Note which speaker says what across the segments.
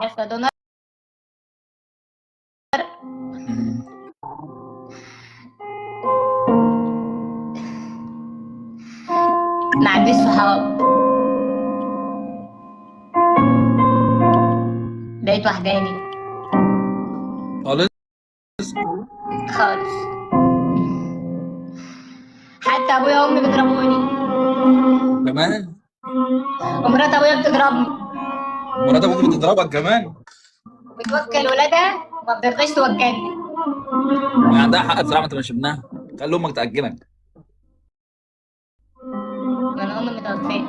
Speaker 1: عارفة دونر؟
Speaker 2: مم.
Speaker 1: ما عنديش صحاب. لقيت وحداني
Speaker 2: خالص.
Speaker 1: خالص. حتى ابويا وامي بيضربوني،
Speaker 2: كمان
Speaker 1: ومرات ابويا بتضربني،
Speaker 2: مرات ابوك بتضربك كمان؟
Speaker 1: وبتوكل ولادها وما بترضاش توكلني.
Speaker 2: ما عندها حق بصراحه، ما انت مش ابنها. خلي امك تاجلك.
Speaker 1: انا امي متوفيه.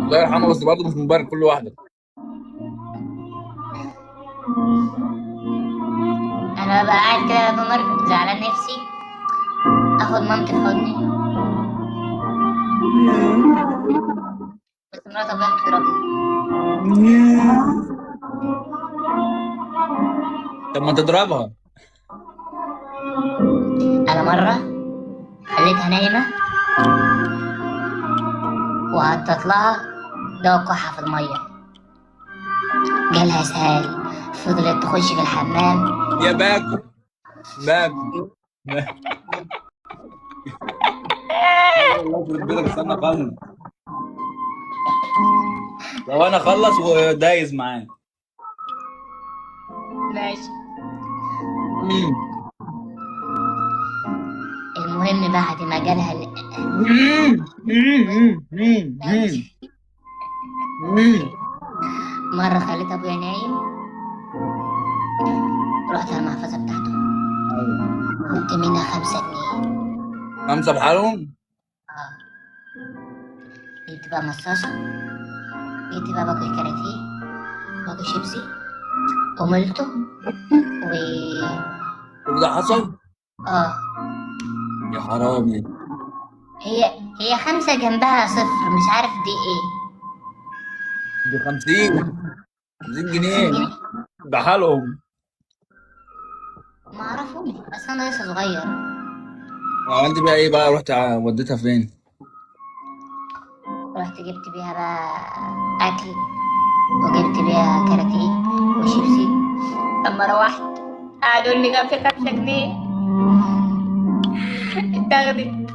Speaker 2: الله يرحمها، بس برضه مش مبارك كل واحده.
Speaker 1: انا ببقى قاعد كده يا دونر زعلان نفسي اخد مامتي في حضني، بس مرات ابويا بتضربني.
Speaker 2: طب ما تضربها.
Speaker 1: انا مره خليتها نايمه وحطيت لها دواء كحه في الميه، جالها اسهال، فضلت تخش في الحمام.
Speaker 2: يا باكو، باكو. الله يخرب بيتك، استنى اخلص. لو انا اخلص ودايز معاك.
Speaker 1: ماشي.
Speaker 2: مم.
Speaker 1: المهم بعد ما جالها
Speaker 2: مم. مم. مم. مم.
Speaker 1: ماشي.
Speaker 2: مم.
Speaker 1: مرة خليت أبويا نايم، رحت على المحفظة بتاعته،
Speaker 2: ايوه.
Speaker 1: خدت منها 5 جنيه.
Speaker 2: خمسه بحالهم.
Speaker 1: اه. جبت بقى مصاصة، جبت بقى باكل كاراتيه، باكل شيبسي، وملته، و
Speaker 2: كل ده حصل؟
Speaker 1: اه.
Speaker 2: يا حرامي.
Speaker 1: هي هي 5 جنبها صفر، مش عارف دي ايه.
Speaker 2: ب 50، 50
Speaker 1: 50
Speaker 2: جنيه
Speaker 1: جنيه
Speaker 2: بحالهم.
Speaker 1: ما اعرفهمش، بس انا لسه صغير.
Speaker 2: وعملت بيها ايه بقى؟ رحت وديتها فين؟
Speaker 1: رحت جبت بيها بقى اكل، وجبت بيها كاراتيه وشيبسي. لما روحت قعدوا يقولوا لي كان في 5 جنيه اتاخدت.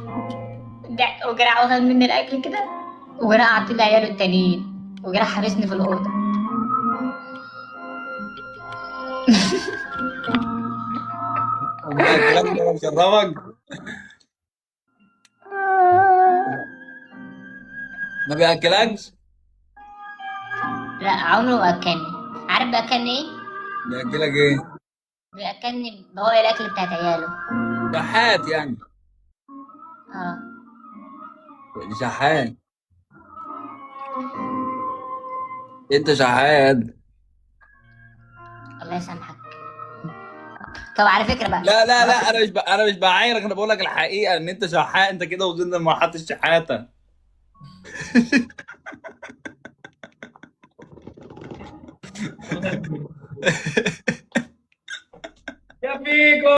Speaker 1: وجرح واخد مني الاكل كده، وجرح عطي لي عياله التانيين، وجرح حابسني في الاوضه.
Speaker 2: ما بياكلكش ولا مشربك؟ ما بياكلكش؟
Speaker 1: لا عمره ما اكلني. عارف باكلني ايه؟
Speaker 2: بياكلك ايه؟
Speaker 1: بياكلني بواقي الاكل بتاعت عياله.
Speaker 2: شحات يعني.
Speaker 1: اه.
Speaker 2: شحات. انت شحات.
Speaker 1: الله يسامحك. طب على فكره بقى،
Speaker 2: لا لا لا،
Speaker 1: مرات
Speaker 2: انا مش بعايرك، انا بقول لك الحقيقه ان انت شحات. انت كده وصلنا لمرحله الشحاته. يا فيكو.